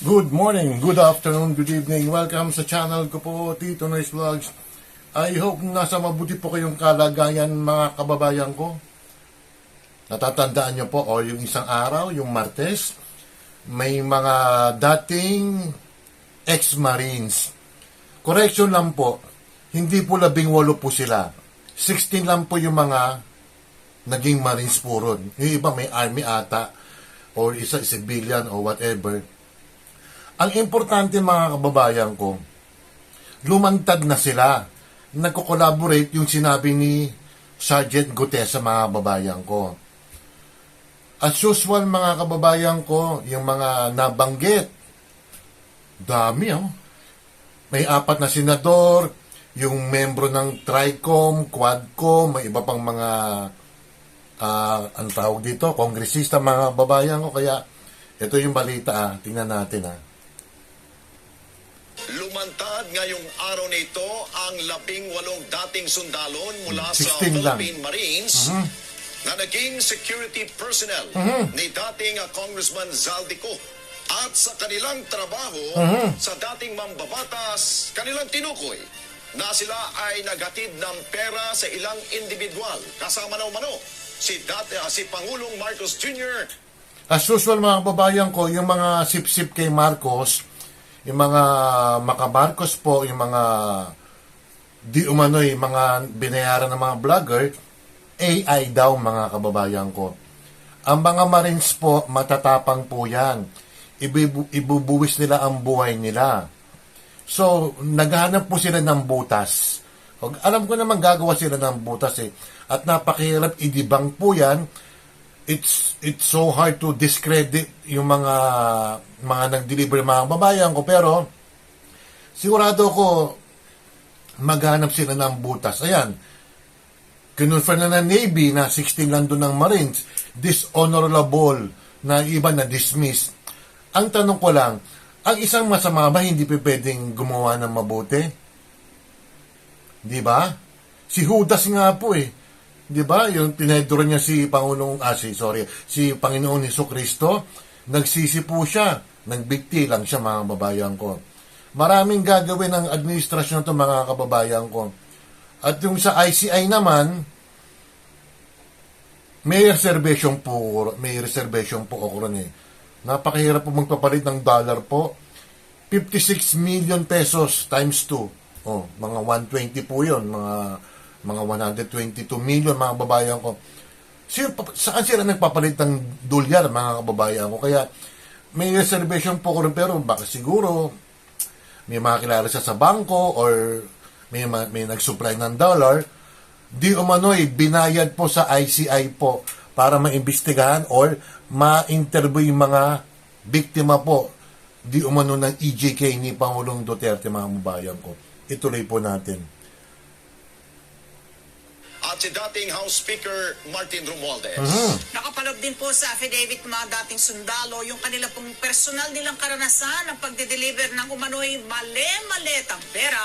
Good morning, good afternoon, good evening. Welcome sa channel ko po, Tito Noyes Vlogs. I hope nasa mabuti po kayong kalagayan mga kababayan ko. Natatandaan nyo po, o yung isang araw, yung Martes, may mga dating ex-Marines. Correction lang po, hindi po 18 po sila. 16 lang po yung mga naging Marines po ron. Yung iba may army ata, or isa civilian or whatever. Ang importante mga kababayan ko, lumantad na sila. Nagko-collaborate yung sinabi ni Sergeant Gutesa mga kababayan ko. As usual mga kababayan ko, yung mga nabanggit, dami May 4 na senador, yung membro ng TRICOM, QUADCOM, may iba pang mga, ang tawag dito, kongresista mga kababayan ko. Kaya ito yung balita, tingnan natin Lumantad ngayong araw na ito ang 18 dating sundalon mula sa 16 lang. Philippine Marines na naging security personnel ni dating Congressman Zaldico. At sa kanilang trabaho sa dating mambabatas, kanilang tinukoy na sila ay naghatid ng pera sa ilang individual. Kasama na umano si Pangulong Marcos Jr. As usual mga kababayan ko, yung mga sip-sip kay Marcos, yung mga makamarcos po, yung mga di umano'y mga binayaran ng mga vlogger, AI daw mga kababayan ko. Ang mga Marines po, matatapang po yan. Ibubuwis nila ang buhay nila. So, naghahanap po sila ng butas. Alam ko naman gagawa sila ng butas At napakahirap idibang po yan. It's so hard to discredit yung mga nag-deliver mga babayan ko, pero sigurado ko maghanap sila ng butas. Ayan, kinonfirm na ng Navy na 16 lang doon ng Marines, dishonorable na iba na dismiss. Ang tanong ko lang, ang isang masama ba hindi pa pwedeng gumawa ng mabuti? Di ba? Si Judas nga po Di ba? Yung tinedro niya si Panginoon Jesucristo, nagsisi po siya, nagbigti lang siya mga kababayan ko. Maraming gagawin ng administrasyon to mga kababayan ko. At yung sa ICI naman, may reservation po ako ron Napakahirap po magpapalit ng dollar po. 56 million pesos times 2. Mga 120 po yun, mga 122 million mga kababayan ko. Saan sila nagpapalit ng dolyar mga kababayan ko? Kaya may reservation po ko rin, pero baka siguro may makakilala siya sa bangko or may nag-supply ng dollar. Di umano'y binayad po sa ICI po para maimbestigahan or ma-interview yung mga biktima po di umano ng EJK ni Pangulong Duterte mga kababayan ko. Ituloy po natin. At si dating House Speaker Martin Romualdez. Nakapalog din po sa affidavit ng mga dating sundalo yung kanila pong personal nilang karanasan ng pagde-deliver ng umano'y mali-malitang pera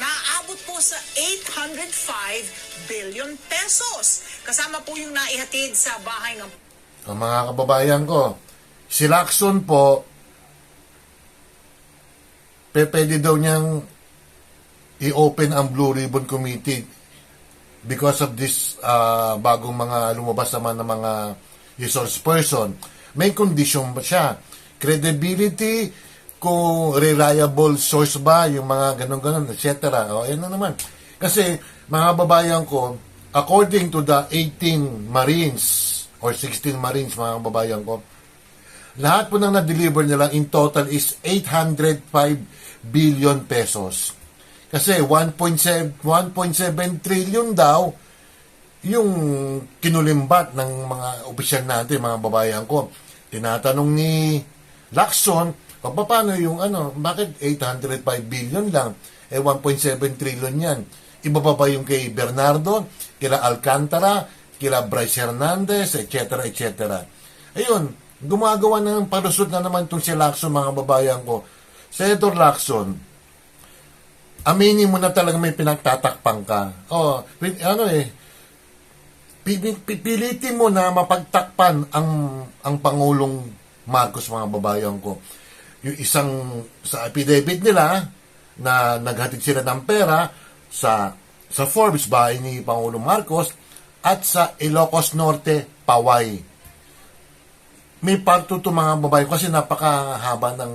na aabot po sa 805 billion pesos. Kasama po yung naihatid sa bahay ng... Mga kababayan ko, si Lacson po, pwede daw niyang i-open ang Blue Ribbon Committee because of this bagong mga lumabas naman ng mga resource person. May condition ba siya? Credibility, kung reliable source ba, yung mga ganon-ganon, etc. Yan na naman. Kasi, mga babayan ko, according to the 18 Marines, or 16 Marines, mga babayan ko, lahat po nang na-deliver nila in total is 805 billion pesos. Kasi 1.7 trillion daw yung kinulimbat ng mga opisyal natin, mga babayan ko. Tinatanong ni Lacson, paano yung bakit 805 billion lang? 1.7 trillion yan. Iba pa ba yung kay Bernardo, kila Alcantara, kila Bryce Hernandez, etc. Ayun, gumagawa ng palusot na naman itong si Lacson, mga babayan ko. Senator Lacson, aminin mo na talaga may pinagtatakpang ka. Pipilitin mo na mapagtakpan ang Pangulong Marcos, mga babayan ko. yung isang sa affidavit nila na naghatid sila ng pera sa Forbes, bahay ni Pangulong Marcos, at sa Ilocos Norte, Paway. May parto to mga babae kasi napakahaba ng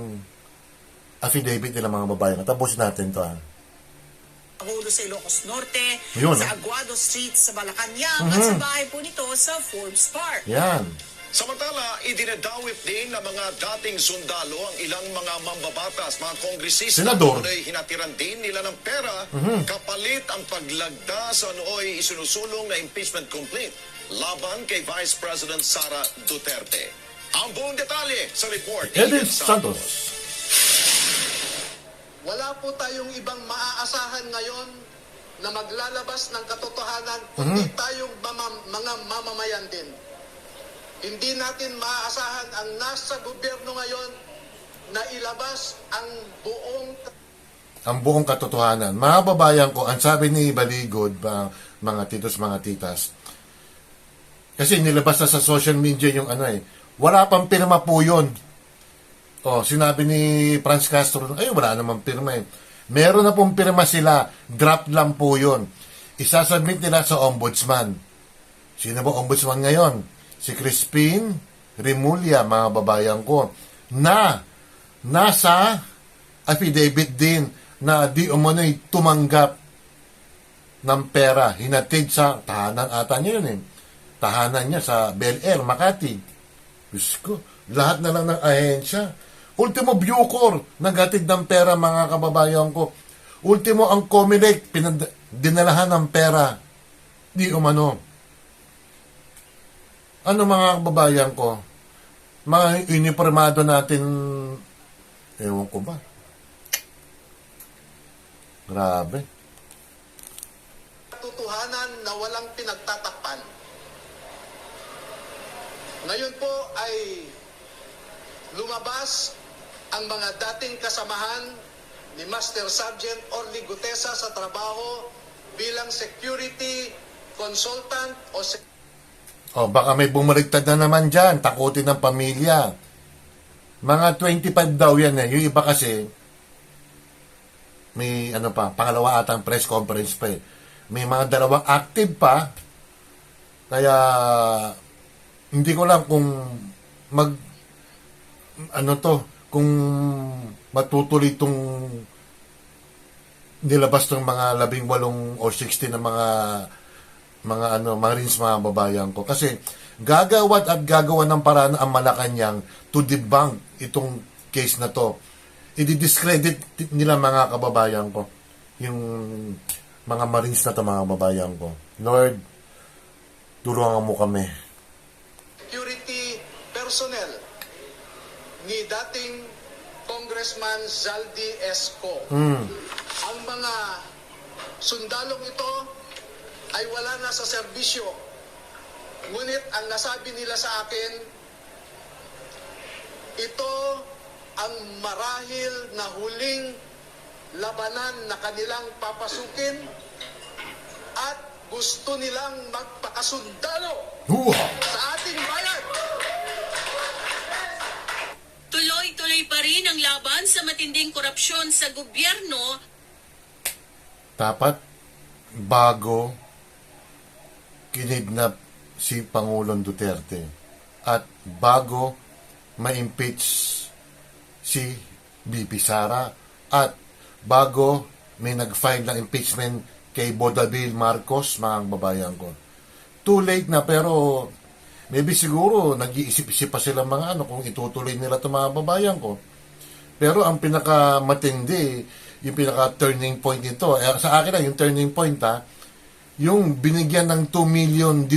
affidavit nila mga babae. Tapusin natin to. Pangulo sa Ilocos Norte, Yun, sa Aguado Street sa Malacanang, at sa bahay po nito sa Forbes Park. Yan. Samantala, idinadawit din ng mga dating sundalo ang ilang mga mambabatas, mga kongresista Senador. na hinatiran din nila ng pera kapalit ang paglagda sa nooy isinusulong na impeachment complaint laban kay Vice President Sara Duterte. Ang buong detalye sa report ni Edith Edith Santos. Wala po tayong ibang maaasahan ngayon na maglalabas ng katotohanan kundi tayong mga mamamayan din. Hindi natin maaasahan ang nasa gobyerno ngayon na ilabas ang buong katotohanan. Mga babayan ko, ang sabi ni Baligod, mga titos, mga titas, kasi nilabas na sa social media yung wala pang pirma po yun. Sinabi ni Franz Castro, wala namang pirma eh. Meron na pong pirma sila, draft lang po yun. Isasubmit nila sa ombudsman. Sino ba ombudsman ngayon? Si Crispin Remulla, mga babayan ko, na nasa affidavit din na di umano'y tumanggap ng pera. Hinatid sa tahanan ata niya yun eh. Tahanan niya sa Bel Air, Makati. Diyos ko, lahat na lang ng ahensya. Ultimo, Bucor, naghatid ng pera, mga kababayan ko. Ultimo, ang Comelec, dinalahan ng pera. Di umano. Ano mga kababayan ko? Mga uniformado natin, ewan ko ba? Grabe. katotohanan na walang pinagtatakpan. Ngayon po ay lumabas ang mga dating kasamahan ni Master Sergeant Orly Gutesa sa trabaho bilang security consultant baka may bumaligtad na naman dyan, takutin ng pamilya. Mga 25 daw yan eh. Yung iba kasi, may pangalawa atang press conference pa eh. May mga dalawang active pa. Kaya, hindi ko lang kung kung matutuloy itong nilabas ng mga 18 o 16 na mga Marines, mga babayan ko. Kasi gagawa ng paraan ang Malacanang to debunk itong case na to. I-discredit nila, mga kababayan ko, yung mga Marines na to, mga babayan ko. Lord, tulungan mo kami. security personnel ni dating Congressman Zaldi Esco. Ang mga sundalong ito ay wala na sa serbisyo. Ngunit ang nasabi nila sa akin, ito ang marahil na huling labanan na kanilang papasukin at gusto nilang magpakasundalo sa ating bayan. Tuloy-tuloy pa rin ang laban sa matinding korupsyon sa gobyerno. Dapat bago kinidnap si Pangulong Duterte at bago ma-impeach si BP Sara at bago may nag-file ng impeachment kay Bodabil Marcos, mga babayan ko. Too late na, pero maybe siguro nag-iisip-isip pa sila mga kung itutuloy nila ito, mga babayan ko. Pero ang pinakamatindi, yung pinaka-turning point nito, sa akin na yung turning point yung binigyan ng $2 million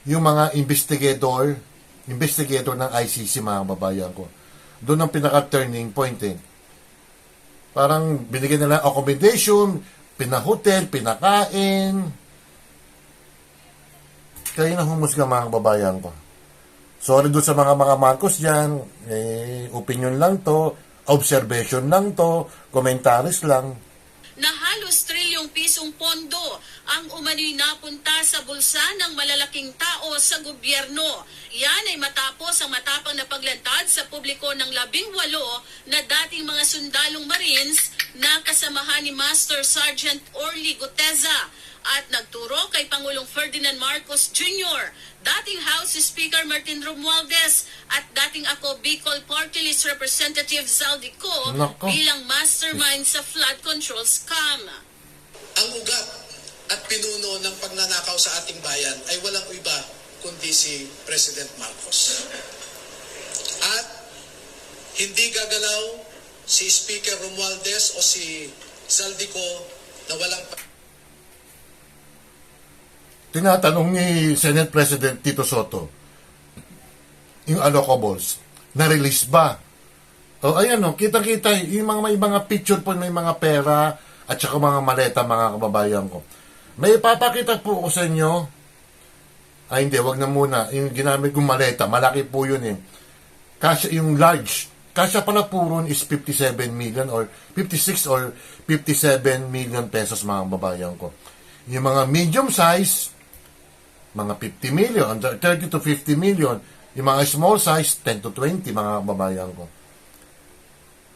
yung mga investigator ng ICC, mga babayan ko. Doon ang pinaka-turning point eh. Parang binigyan nila accommodation, pinahotel, pinakain. Kayo na humusga, mga babayan ko. Sorry doon sa mga Marcos dyan. Opinion lang to, observation lang to, commentaries lang. Na halos trilyong pisong pondo ang umano'y napunta sa bulsa ng malalaking tao sa gobyerno. Yan ay matapos ang matapang na paglantad sa publiko ng 18 na dating mga sundalong Marines na kasamahan ni Master Sergeant Orly Guteza at nagturo kay Pangulong Ferdinand Marcos Jr., dating House Speaker Martin Romualdez at dating ako Bicol Party List Representative Zaldico Nako. bilang mastermind sa flood control scam. Ang ugat at pinuno ng pagnanakaw sa ating bayan ay walang iba kundi si President Marcos. At hindi gagalaw si Speaker Romualdez o si Zaldico na walang Tinatanong ni Senate President Tito Soto, yung allocables, na-release ba? O ayan o, kita-kita, yung mga, may mga picture po, may mga pera, at saka mga maleta, mga kababayan ko. May ipapakita po ko sa inyo, hindi, wag na muna, yung ginamit kong maleta, malaki po yun eh. Kasya, yung large, kasya pala po ron is 57 million or 56 or 57 million pesos, mga kababayan ko. Yung mga medium size, mga 50 million, 30 to 50 million. Yung mga small size, 10 to 20, mga kababayan ko.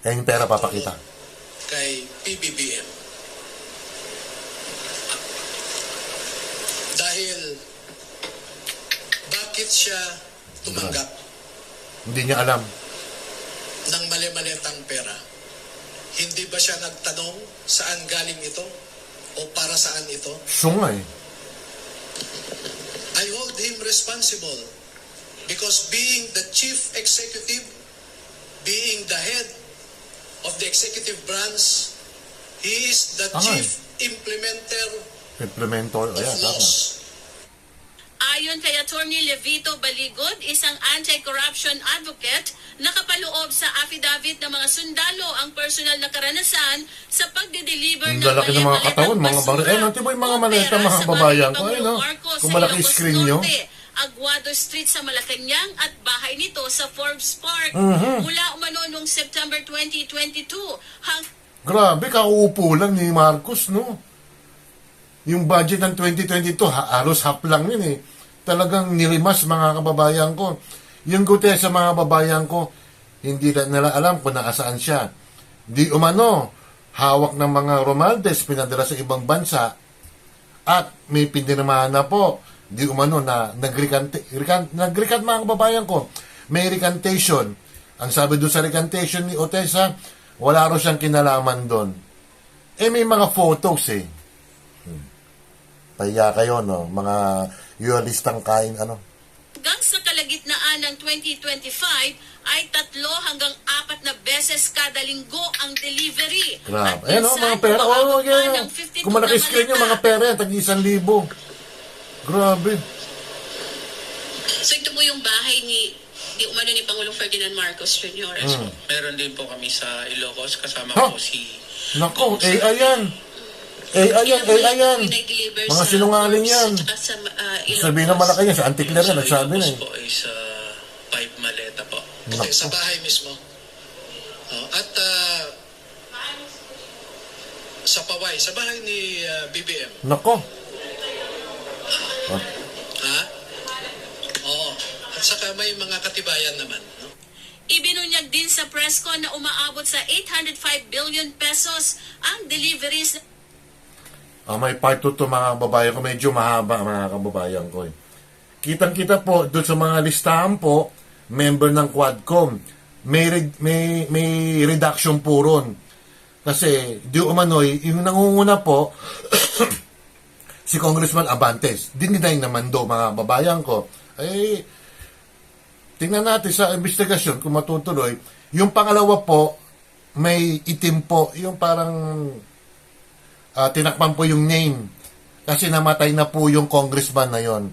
Kaya yung pera papakita. kay PBBM. Dahil bakit siya tumanggap Hindi niya alam. ng mali-malitang pera? Hindi ba siya nagtanong saan galing ito o para saan ito? Sungay. I hold him responsible because being the chief executive, being the head of the executive branch, he is the Tama chief implementer Implementor. of Ayan, tama. laws. Ayon kay Attorney Levito Baligod, isang anti-corruption advocate, nakapaloob sa affidavit ng mga sundalo ang personal na karanasan sa pagde-deliver Ang ng lalaki ng mga mali-malitang katawan, mga basura baril. Ano, tipo yung mga o maleta, pera mga sa kababayan bahay ko. ni Ayun, Pangulong no? Marcos Kung sa malaki Ilocos screen nyo. Norte, Aguado Street sa Malacanang at bahay nito sa Forbes Park. Mula umano noong September 2022 Grabe, kauupo lang ni Marcos, no? Yung budget ng 2022, halos half lang yun eh. Talagang nilimas, mga kababayan ko. Yung Gutesa, mga kababayan ko, hindi na nila alam kung nakasaan siya. Di umano, hawak ng mga Romualdez, pinadala sa ibang bansa, at may pinirmahan na po, di umano na nag-recant mga kababayan ko. May recantation. Ang sabi doon sa recantation ni Otesa, wala rin siyang kinalaman doon. Eh, may mga photos eh. Pahiya kayo, no? Mga listang kain, ano? hanggang sa kalagitnaan ng 2025 ay 3 hanggang 4 na beses kada linggo ang delivery. Grabe. At Ayan, no? minsan, Mga pera. umaabot Oh, pa yeah. ng 52 Kung malaki na screen nyo, maleta. mga pera yan, tag 1,000. Grabe. So ito po yung bahay ni umano ni Pangulong Ferdinand Marcos Jr. Meron din po kami sa Ilocos, kasama Ha? po si... Nako, AI yan. AI yan. Mga sinungaling yan. Sabihin na malaki yan, sa Antikler yan, nagsabi na eh. po ay sa 5 maleta po. Okay, sa Nako. bahay mismo. At sa Paway, sa bahay ni BBM. Nako. Ha? Oo. At saka may mga katibayan naman. No? Ibinunyag din sa Prescon na umaabot sa 805 billion pesos ang deliveries May part 2 to, mga kababayan ko. Medyo mahaba, mga kababayan ko. Eh. Kitang-kita po, doon sa mga listahan po, member ng Quadcom, may reduction po ron. Kasi, di umano'y, yung nangunguna po, si Congressman Abantes, diniday naman do, mga kababayan ko. Eh, tingnan natin sa investigasyon kung matutuloy. Yung pangalawa po, may itim po, yung parang tinakpan po yung name. Kasi namatay na po yung congressman na yon.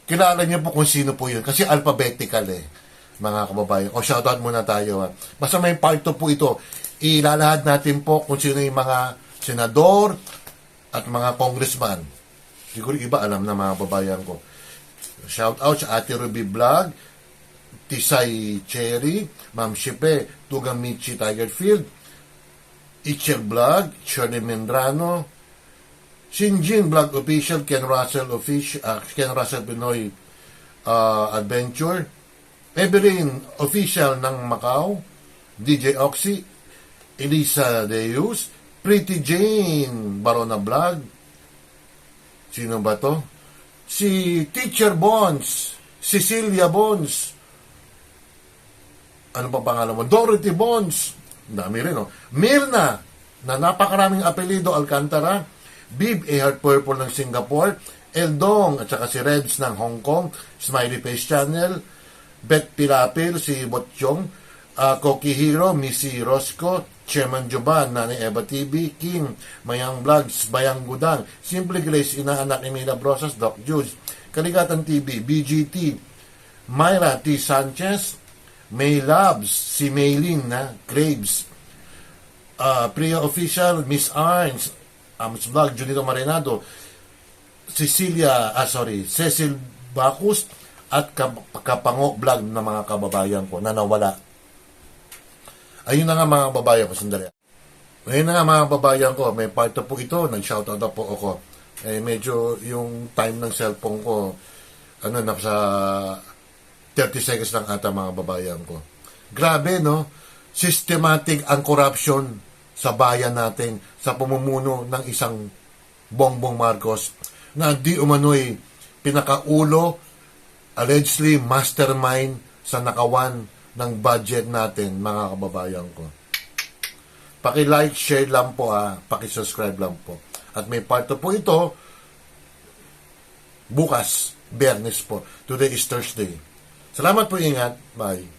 Kilala niyo po kung sino po yun. Kasi alphabetical eh, mga kababayan. O shoutout muna tayo. Ha. Basta may part 2 po ito. Ilalahad natin po kung sino yung mga senador at mga congressman. Siguro iba alam na, mga kababayan ko. Shoutout sa Ate Ruby Vlog, Tisay Cherry, Ma'am Shepe, Tugang Michi Tigerfield, Itcher Vlog, Shirley Mendrano, Shinjin Vlog Official, Ken Russell Official, Ken Russell Pinoy Adventure, Evelyn Official ng Macau, DJ Oxy, Elisa Deus, Pretty Jane Barona Vlog. Sino ba to? Si Teacher Bones, Cecilia Bones, ano pa pangalan mo? Dorothy Bones, dami rin, no? Mirna, na napakaraming apelido, Alcantara, Bib A Heart Purple ng Singapore, Eldong, at saka si Reds ng Hong Kong, Smiley Face Channel, Beth Pilapil, si Botchong, Koki Hero, Missy Rosco, Chairman Joban, Nani Eva TV, King, Mayang Vlogs, Bayang Gudang, Simple Grace, Inaanak ni Mila Brosas, Doc Jules, Kaligatan TV, BGT, Myra T. Sanchez, May Labs, si Maylin na, Graves, Priya Official, Miss Arns, Amos Vlog, Junito Marinado, Cecil Bacus, at Kapango Vlog na mga kababayan ko na nawala. Ayun na nga mga kababayan ko, sandali. Ayun na nga mga kababayan ko, may part po ito, nag-shoutout na po ako. Medyo yung time ng cellphone ko, nasa 30 seconds lang ata mga kababayan ko. Grabe, no? Systematic ang corruption sa bayan natin sa pamumuno ng isang Bongbong Marcos na di umano'y pinakaulo, allegedly mastermind sa nakawan ng budget natin, mga kababayan ko. Paki-like, share lang po, paki-subscribe lang po. At may part po ito bukas, Biyernes po. Today is Thursday. Salamat po, ingat. Bye.